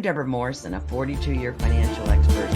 Debra Morrison, a 42-year financial expert.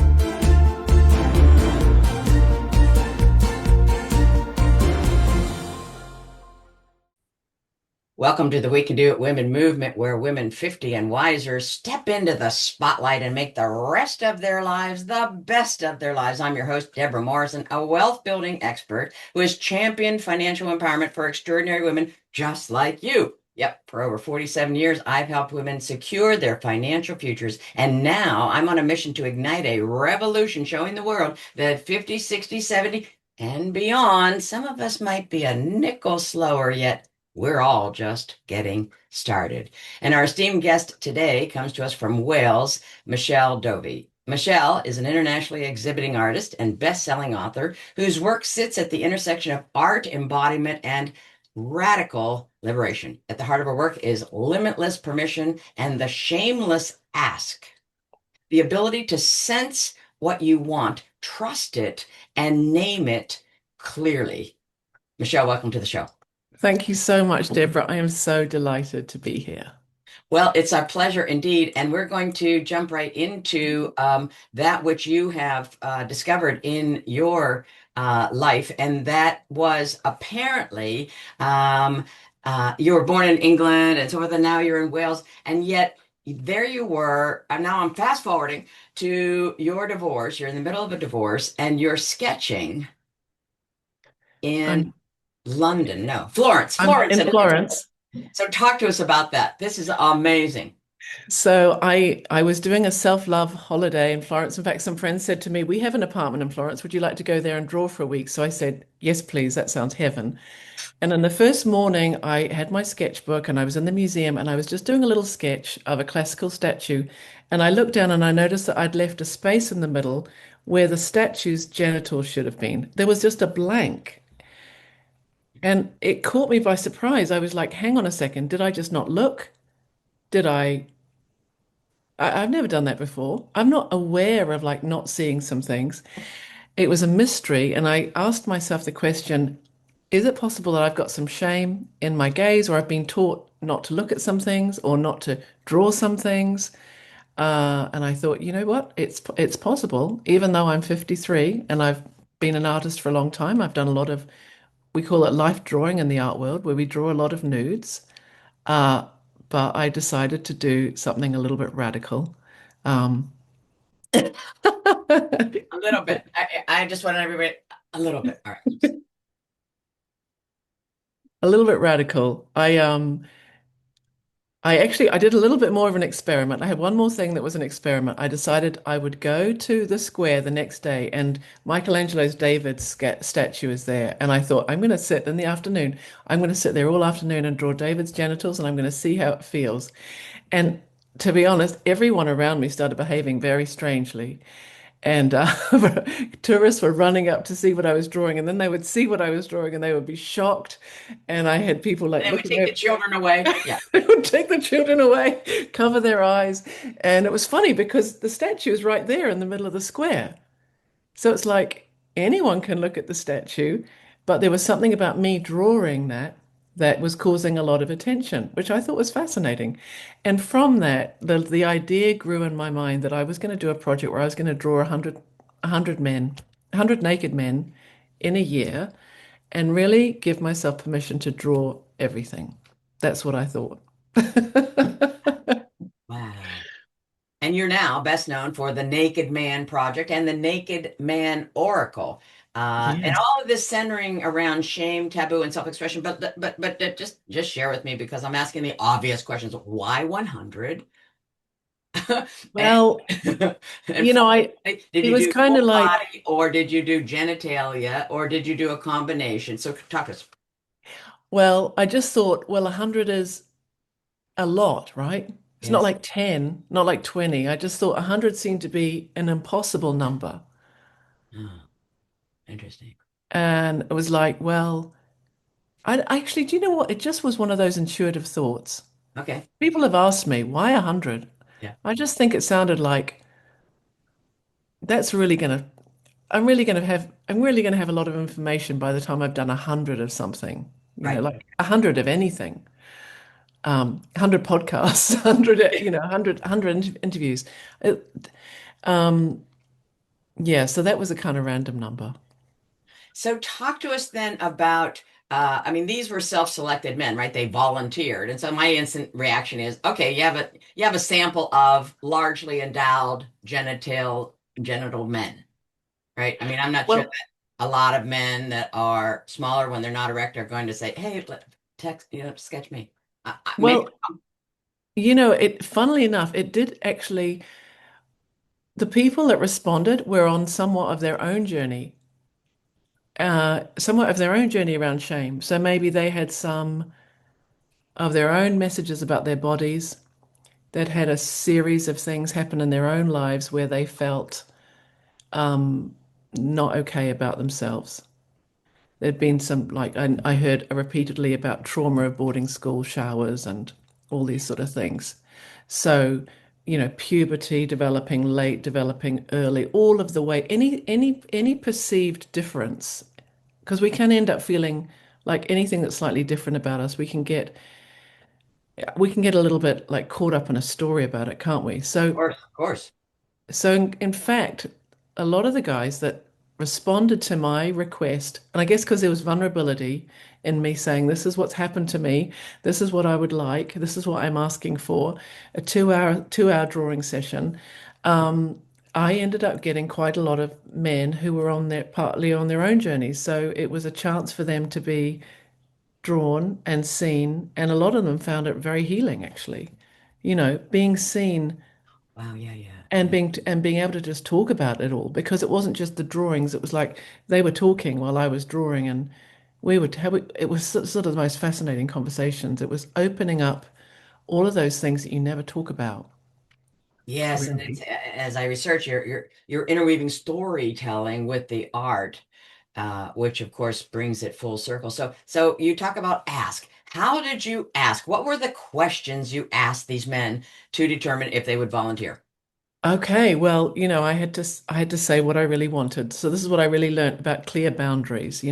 Welcome to the We Can Do It Women movement, where women 50 and wiser step into the spotlight and make the rest of their lives the best of their lives. I'm your host, Debra Morrison, a wealth building expert who has championed financial empowerment for extraordinary women just like you. Yep, for over 47 years, I've helped women secure their financial futures. And now I'm on a mission to ignite a revolution showing the world that at 50, 60, 70, and beyond, some of us might be a nickel slower, yet we're all just getting started. And our esteemed guest today comes to us from Wales, Michelle Dovey. Michelle is an internationally exhibiting artist and best-selling author whose work sits at the intersection of art, embodiment, and radical liberation. At the heart of her work is limitless permission and the shameless ask. The ability to sense what you want, trust it, and name it clearly. Michelle, welcome to the show. Thank you so much, Deborah. I am so delighted to be here. Well, it's our pleasure indeed. And we're going to jump right into that which you have discovered in your life. And that was apparently you were born in England and so forth, and now you're in Wales. And yet there you were. And now I'm fast forwarding to your divorce. You're in the middle of a divorce and you're sketching in I'm London. No, Florence, I'm Florence. in Florence. So talk to us about that. This is amazing. So I was doing a self-love holiday in Florence. In fact, some friends said to me, "We have an apartment in Florence. Would you like to go there and draw for a week?" So I said, "Yes, please. That sounds heaven." And on the first morning, I had my sketchbook and I was in the museum and I was just doing a little sketch of a classical statue. And I looked down and I noticed that I'd left a space in the middle where the statue's genitals should have been. There was just a blank. And it caught me by surprise. I was like, hang on a second, did I just not look? Did I've never done that before. I'm not aware of like not seeing some things. It was a mystery. And I asked myself the question, is it possible that I've got some shame in my gaze or I've been taught not to look at some things or not to draw some things? And I thought, you know what? It's possible, even though I'm 53 and I've been an artist for a long time. I've done a lot of, we call it life drawing in the art world, where we draw a lot of nudes. Uh, but I decided to do something a little bit radical. Um, A little bit. I just want everybody a little bit. All right. a little bit radical. I did a little bit more of an experiment. I had one more thing that was an experiment. I decided I would go to the square the next day, and Michelangelo's David's statue is there. And I thought, I'm going to sit in the afternoon. I'm going to sit there all afternoon and draw David's genitals, and I'm going to see how it feels. And to be honest, everyone around me started behaving very strangely. And tourists were running up to see what I was drawing, and then they would see what I was drawing, and they would be shocked. And I had people like And then we looking take the over. children away. Yeah. They would take the children away, cover their eyes. And it was funny because the statue is right there in the middle of the square. So it's like anyone can look at the statue, but there was something about me drawing that was causing a lot of attention, which I thought was fascinating. And from that, the idea grew in my mind that I was going to do a project where I was going to draw 100 men, 100 naked men in a year and really give myself permission to draw everything. That's what I thought. Wow. And you're now best known for the Naked Man Project and the Naked Man Oracle. And Yes. all of this centering around shame, taboo, and self-expression. But just share with me because I'm asking the obvious questions. Why 100? And, Well, and you know, I did it you was do kind full of like, body or did you do genitalia or did you do a combination? So talk us. well, I just thought, well, 100 is a lot, right? It's not Yes. like 10, not like 20. I just thought 100 seemed to be an impossible number. Oh, interesting. And it was like, well, I actually, do you know what? It just was one of those intuitive thoughts. Okay. People have asked me, why 100? Yeah. I just think it sounded like that's really going to, I'm really going to have a lot of information by the time I've done 100 of something, Right. like 100 of anything. 100 podcasts, 100, 100 interviews. It, um, yeah, so that was a kind of random number. So talk to us then about, I mean, these were self-selected men, right? They volunteered. And so my instant reaction is, okay, you have a sample of largely endowed genital men, right? I mean, I'm not sure Well, that a lot of men that are smaller when they're not erect are going to say, hey, text, sketch me. Maybe. well, funnily enough, it did actually, the people that responded were on somewhat of their own journey around shame. So maybe they had some of their own messages about their bodies that had a series of things happen in their own lives where they felt um, not okay about themselves. There'd been some, like, I heard repeatedly about trauma of boarding school showers and all these sort of things. So, puberty, developing late, developing early, all of the way, any perceived difference, because we can end up feeling like anything that's slightly different about us, we can get a little bit like caught up in a story about it, can't we? Of course, of course. So in fact, a lot of the guys that responded to my request, and I guess because there was vulnerability in me saying, this is what's happened to me, this is what I would like, this is what I'm asking for, a 2 hour drawing session. Um, I ended up getting quite a lot of men who were partly on their own journeys. So it was a chance for them to be drawn and seen, and a lot of them found it very healing, actually. Being seen Wow, yeah, yeah, and yeah. being able to just talk about it all, because it wasn't just the drawings. It was like they were talking while I was drawing, and we would have it was sort of the most fascinating conversations. It was opening up all of those things that you never talk about, Yes, and it's really. as I research, you're interweaving storytelling with the art, which of course brings it full circle. So you talk about ask. How did you ask? What were the questions you asked these men to determine if they would volunteer? Okay, well, I had to say what I really wanted. So this is what I really learned about clear boundaries,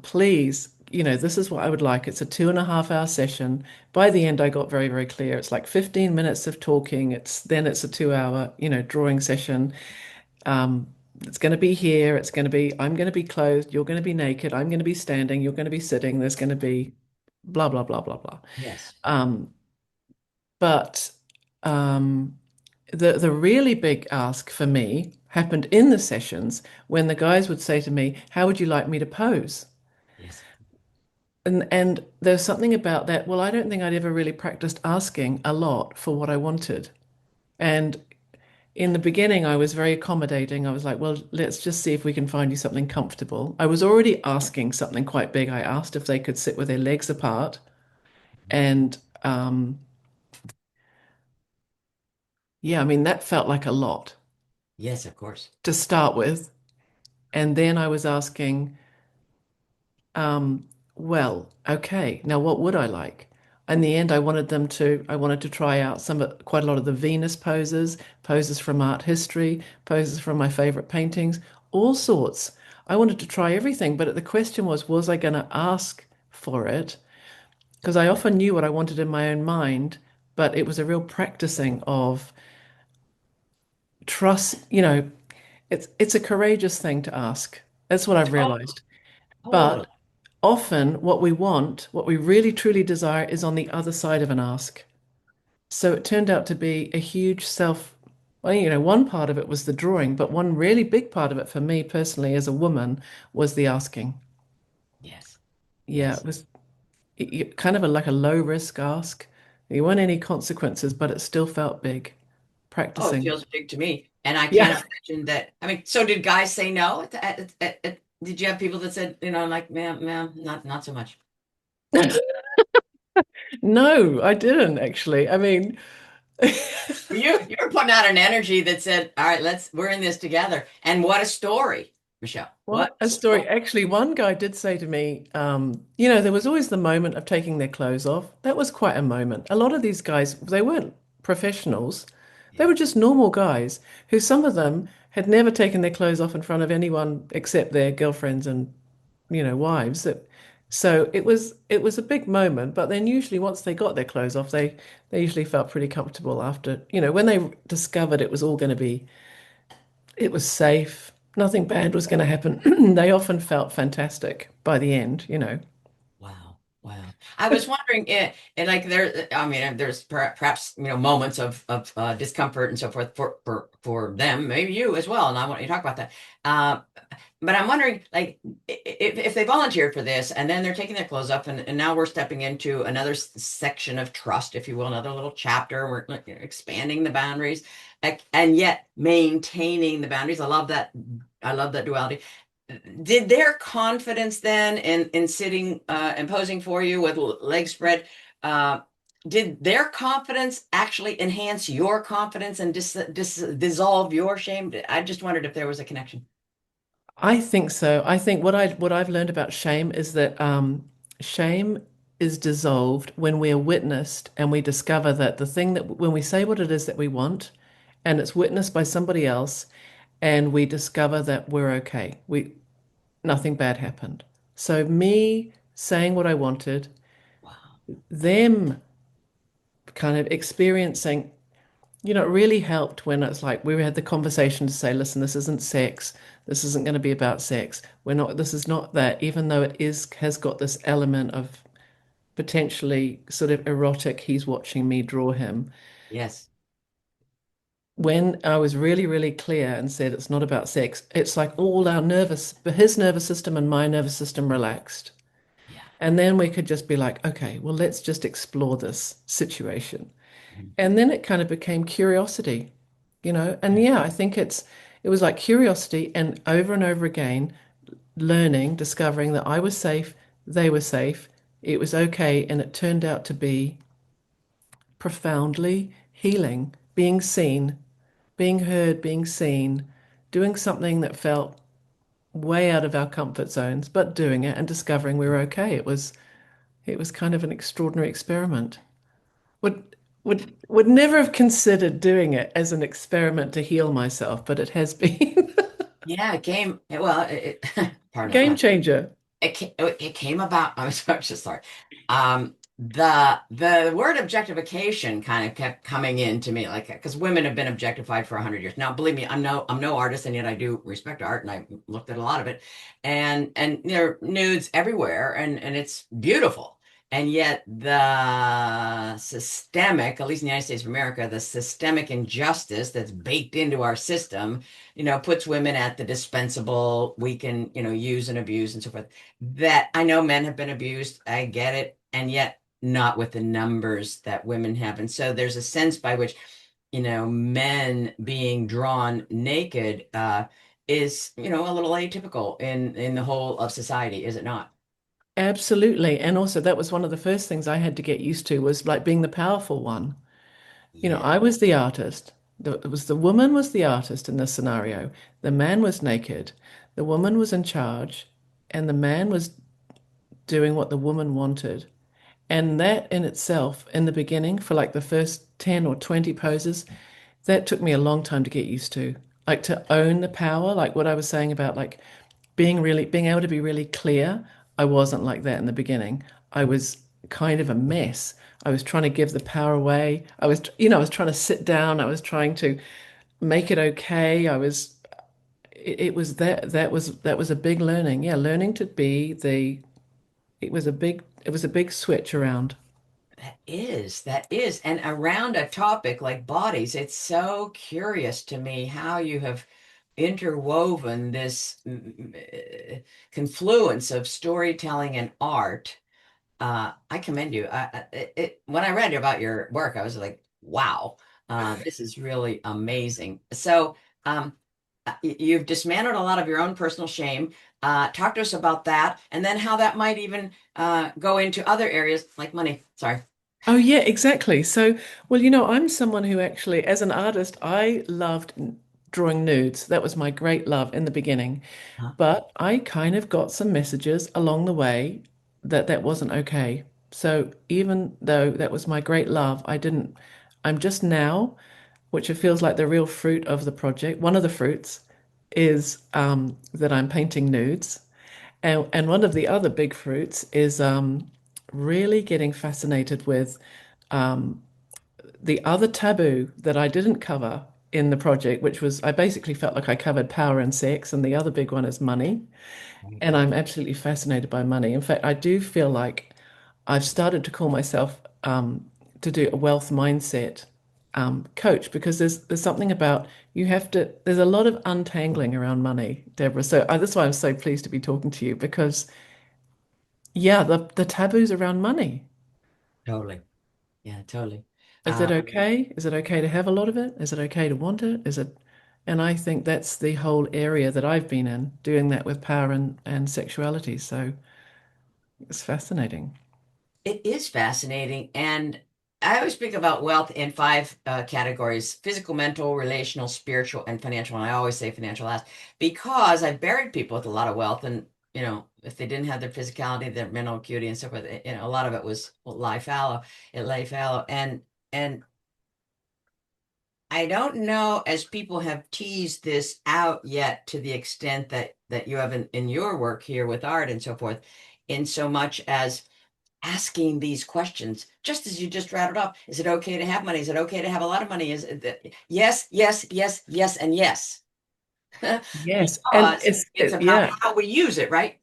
please, this is what I would like. It's a 2.5 hour session. By the end, I got very, very clear. It's like 15 minutes of talking. It's a 2 hour, drawing session. Um, it's going to be here. I'm going to be clothed. You're going to be naked. I'm going to be standing. You're going to be sitting. There's going to be blah, blah, blah, blah, blah. Yes. Um, but um, the really big ask for me happened in the sessions when the guys would say to me, how would you like me to pose? Yes. And there's something about that. Well, I don't think I'd ever really practiced asking a lot for what I wanted. And in the beginning, I was very accommodating. I was like, well, let's just see if we can find you something comfortable. I was already asking something quite big. I asked if they could sit with their legs apart. And yeah, I mean, that felt like a lot Yes, of course. to start with. And then I was asking, Um, well, okay. Now, what would I like? In the end, I wanted to try out quite a lot of the Venus poses, poses from art history, poses from my favorite paintings, all sorts. I wanted to try everything, but the question was I going to ask for it? Because I often knew what I wanted in my own mind, but it was a real practicing of trust. It's a courageous thing to ask. That's what I've Totally. realized. Totally. But often what we want, what we really truly desire, is on the other side of an ask. So it turned out to be a huge well, one part of it was the drawing, but one really big part of it for me personally as a woman was the asking. Yes. Yeah, it Yes. was kind of like a low risk ask. There weren't any consequences, but it still felt big. Oh, it Practicing. feels big to me. And I can't Yeah. imagine that. I mean, so did guys say no? Did you have people that said, like, ma'am, not so much? No, I didn't actually. I mean, You were putting out an energy that said, all right, we're in this together. And what a story, Michelle. What what a a story. story. Actually, one guy did say to me, there was always the moment of taking their clothes off. That was quite a moment. A lot of these guys, they weren't professionals. They Yeah. were just normal guys who some of them had never taken their clothes off in front of anyone except their girlfriends and, wives. So it was a big moment, but then usually once they got their clothes off, they usually felt pretty comfortable after, when they discovered it was all going to be, it was safe, nothing bad was going to happen. They often felt fantastic by the end. Wow. Wow. I was But wondering, and like there, I mean, there's perhaps, moments of discomfort and so forth for them, maybe you as well. And I want you to talk about that. Uh, but I'm wondering, like, if they volunteered for this and then they're taking their clothes off, and now we're stepping into another section of trust, if you will, another little chapter. We're like, expanding the boundaries, and yet maintaining the boundaries. I love that. I love that duality. Did their confidence then in sitting and posing for you with legs spread, uh, did their confidence actually enhance your confidence and dissolve your shame? I just wondered if there was a connection. I think so. I think what I've learned about shame is that shame is dissolved when we're witnessed and we discover that the thing that when we say what it is that we want and it's witnessed by somebody else and we discover that we're okay. Nothing bad happened. So me saying what I wanted, Wow. them kind of experiencing, it really helped when it's like we had the conversation to say, listen, this isn't sex. This isn't going to be about sex. This is not that, even though has got this element of potentially sort of erotic, he's watching me draw him. Yes. When I was really, really clear and said it's not about sex, it's like all his nervous system and my nervous system relaxed. Yeah. And then we could just be like, okay, well, let's just explore this situation. Mhm. And then it kind of became curiosity. And yeah, I think it was like curiosity and over again, learning, discovering that I was safe, they were safe, it was okay, and it turned out to be profoundly healing, being seen, being heard, being seen, doing something that felt way out of our comfort zones, but doing it and discovering we were okay. It was kind of an extraordinary experiment. Would never have considered doing it as an experiment to heal myself, but it has been Yeah, it came, well, a pardon the game pun. changer. It came about. I'm just sorry. The word objectification kind of kept coming in to me, like because women have been objectified for 100 years. Now, believe me, I'm no artist, and yet I do respect art, and I looked at a lot of it, and there are nudes everywhere, and it's beautiful. And yet the systemic, at least in the United States of America, the systemic injustice that's baked into our system, puts women at the dispensable, we can, use and abuse and so forth. That I know men have been abused, I get it, and yet not with the numbers that women have. And so there's a sense by which, men being drawn naked is, a little atypical in the whole of society, is it not? Absolutely. And also that was one of the first things I had to get used to was like being the powerful one. Yeah. I was the artist. The woman was the artist in this scenario. The man was naked. The woman was in charge, and the man was doing what the woman wanted. And that in itself, in the beginning, for like the first 10 or 20 poses, that took me a long time to get used to. Like to own the power, like what I was saying about like being able to be really clear. I wasn't like that in the beginning. I was kind of a mess. I was trying to give the power away. I was trying to sit down. I was trying to make it okay. It was that was a big learning. Yeah, learning to be it was a big switch around. That is. And around a topic like bodies, it's so curious to me how you have interwoven this confluence of storytelling and art. I commend you. When I read about your work, I was like, wow, this is really amazing. So, you've dismantled a lot of your own personal shame. Talk to us about that, and then how that might even go into other areas like money. Sorry. Oh yeah, exactly. So, well, I'm someone who actually, as an artist, I loved drawing nudes. That was my great love in the beginning. Huh? But I kind of got some messages along the way that that wasn't okay. So even though that was my great love, I'm just now, which it feels like the real fruit of the project. One of the fruits is that I'm painting nudes. And one of the other big fruits is really getting fascinated with um, the other taboo that I didn't cover in the project, which was I basically felt like I covered power and sex, and the other big one is money. Right. And I'm absolutely fascinated by money. In fact, I do feel like I've started to call myself to do a wealth mindset coach because there's something about you have to. There's a lot of untangling around money, Deborah. So that's why I'm so pleased to be talking to you because yeah, the taboos around money. Totally. Yeah, totally. Is it Um, okay? Is it okay to have a lot of it? Is it okay to want it? Is it? And I think that's the whole area that I've been in, doing that with power and sexuality. So it's fascinating. it is fascinating. And I always speak about wealth in five categories: physical, mental, relational, spiritual, and financial. And I always say financial last because I've buried people with a lot of wealth. And, if they didn't have their physicality, their mental acuity and so forth, a lot of it was lie fallow. It lay fallow. And I don't know as people have teased this out yet to the extent that you have in your work here with art and so forth, in so much as asking these questions, just as you just rattled off. Is it okay to have money? Is it okay to have a lot of money? Is it yes, yes, yes, yes, and yes? Yes, and Because it's about yeah, how we use it, right?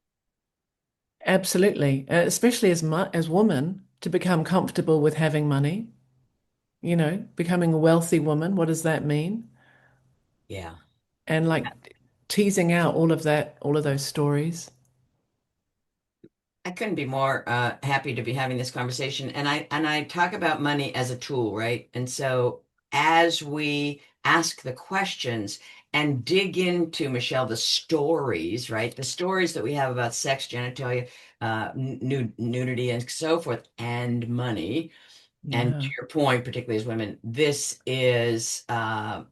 absolutely. Especially as women to become comfortable with having money, becoming a wealthy woman. What does that mean? Yeah. And like teasing out all of that, all of those stories. I couldn't be more happy to be having this conversation. And I talk about money as a tool, right? And so as we ask the questions and dig into, Michelle, the stories, right? The stories that we have about sex, genitalia, nudity, and so forth, and money. And to Yeah. your point, particularly as women, this is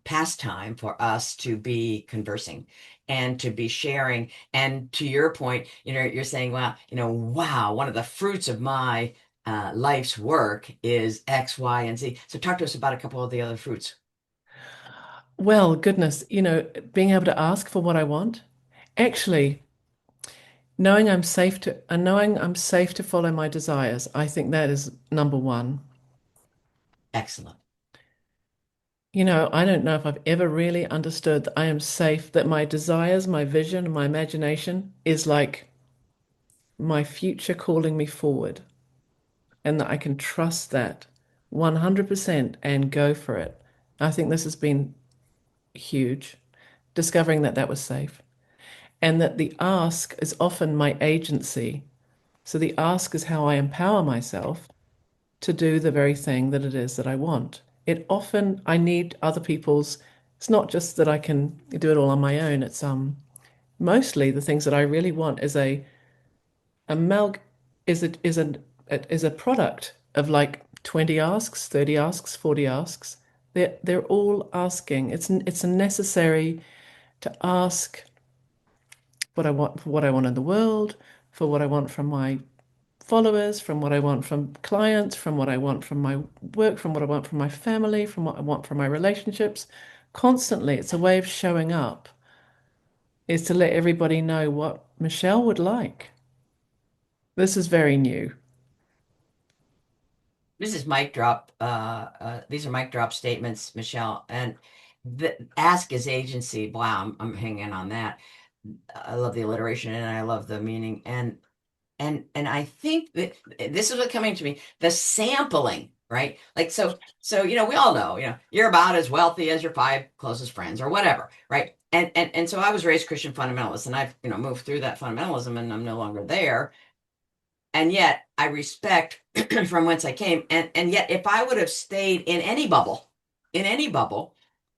pastime for us to be conversing and to be sharing. And to your point, you're saying, wow, wow, one of the fruits of my life's work is X, Y, and Z. So talk to us about a couple of the other fruits. Well, goodness, being able to ask for what I want. Actually, knowing I'm safe to follow my desires. I think that is number one. Excellent. I don't know if I've ever really understood that I am safe, that my desires, my vision, my imagination is like my future calling me forward, and that I can trust that 100% and go for it. I think this has been huge, discovering that that was safe, and that the ask is often my agency. So the ask is how I empower myself to do the very thing that it is that I want. It often I need other people's. It's not just that I can do it all on my own. It's mostly the things that I really want is a milk is a product of like 20 asks, 30 asks, 40 asks. They're all asking. It's necessary to ask what I want for what I want in the world, for what I want from my followers, from what I want from clients, from what I want from my work, from what I want from my family, from what I want from my relationships. Constantly, it's a way of showing up, is to let everybody know what Michelle would like. This is very new. This is mic drop. These are mic drop statements, Michelle. And the ask is agency. Wow, I'm hanging on that. I love the alliteration and I love the meaning. And I think that this is what coming to me, the sampling, right? Like so we all know, you're about as wealthy as your five closest friends or whatever, right? And so I was raised Christian fundamentalist and I've, moved through that fundamentalism and I'm no longer there. And yet I respect from whence I came. And yet if I would have stayed in any bubble,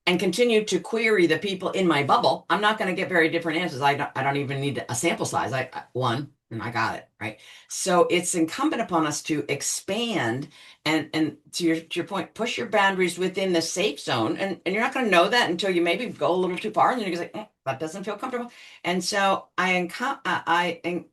and continued to query the people in my bubble, I'm not going to get very different answers. I don't even need a sample size. One, and I got it, right? So it's incumbent upon us to expand and to your point, push your boundaries within the safe zone. And you're not going to know that until you maybe go a little too far and then you're going to say, that doesn't feel comfortable. And so I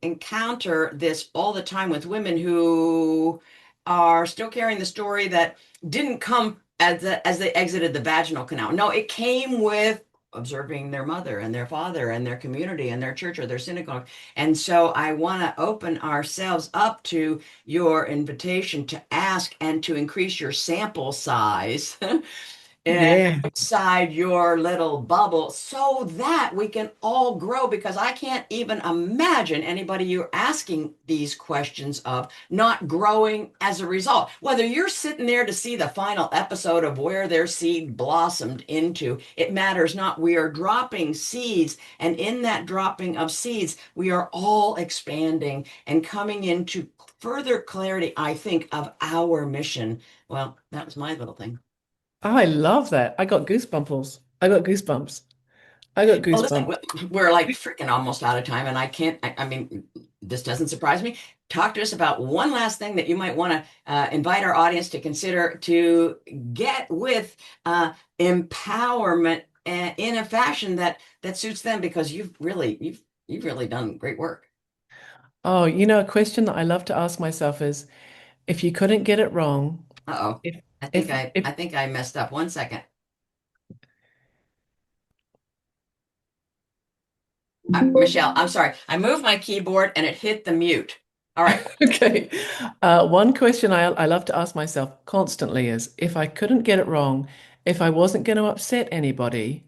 encounter this all the time with women who are still carrying the story that didn't come as they exited the vaginal canal. No, it came with observing their mother and their father and their community and their church or their synagogue. And so I want to open ourselves up to your invitation to ask and to increase your sample size Yeah. inside your little bubble so that we can all grow, because I can't even imagine anybody you're asking these questions of not growing as a result. Whether you're sitting there to see the final episode of where their seed blossomed into, it matters not. We are dropping seeds, and in that dropping of seeds, we are all expanding and coming into further clarity, I think, of our mission. Well, that was my little thing. Oh, I love that. I got goosebumps. I got goosebumps. I got Well, listen, goosebumps. we're like freaking almost out of time, and I can't. I mean, this doesn't surprise me. Talk to us about one last thing that you might want to invite our audience to consider to get with empowerment in a fashion that suits them, because you've really done great work. Oh, a question that I love to ask myself is if you couldn't get it wrong, Uh-oh, if I think if I if I think I messed up. One second, Michelle. I'm sorry. I moved my keyboard and it hit the mute. All right. okay. One question I love to ask myself constantly is if I couldn't get it wrong, if I wasn't going to upset anybody,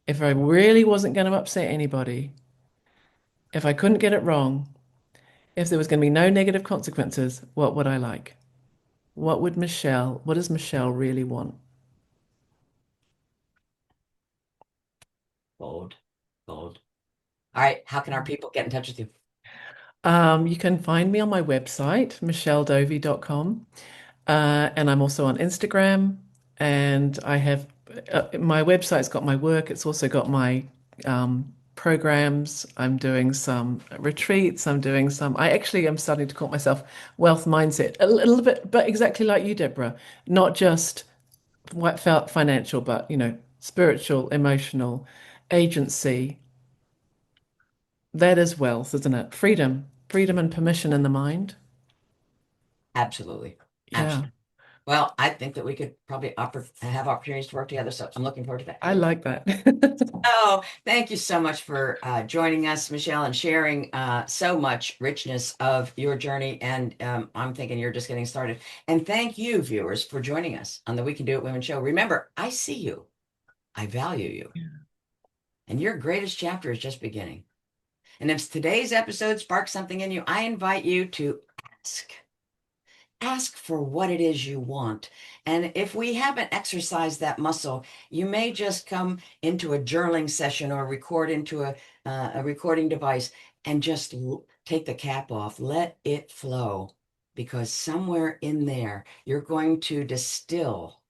if I really wasn't going to upset anybody, if I couldn't get it wrong, if there was going to be no negative consequences, what would I like? What does Michelle really want? Bold, bold. All right. How can our people get in touch with you? You can find me on my website, michelledovey.com. And I'm also on Instagram. And I have my website's got my work. It's also got my programs. I'm doing some retreats. I actually am starting to call myself wealth mindset a little bit, but exactly like you, Deborah, not just what felt financial, but, spiritual, emotional, agency. That is wealth, isn't it? Freedom and permission in the mind. Absolutely. Yeah, Absolutely. Well, I think that we could probably have opportunities to work together. So I'm looking forward to that. I like that. Oh, thank you so much for joining us, Michelle, and sharing so much richness of your journey. And I'm thinking you're just getting started. And thank you, viewers, for joining us on the We Can Do It Women show. Remember, I see you, I value you, and your greatest chapter is just beginning. And if today's episode sparks something in you, I invite you to ask. Ask for what it is you want. And if we haven't exercised that muscle, you may just come into a journaling session or record into a recording device and just take the cap off. Let it flow, because somewhere in there, you're going to distill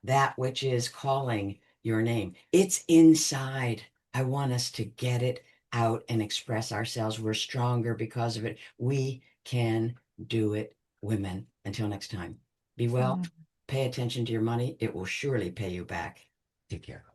that which is calling your name. It's inside. I want us to get it out and express ourselves. We're stronger because of it. We can do it, women. Until next time, be well, Mm. pay attention to your money. It will surely pay you back. Take care.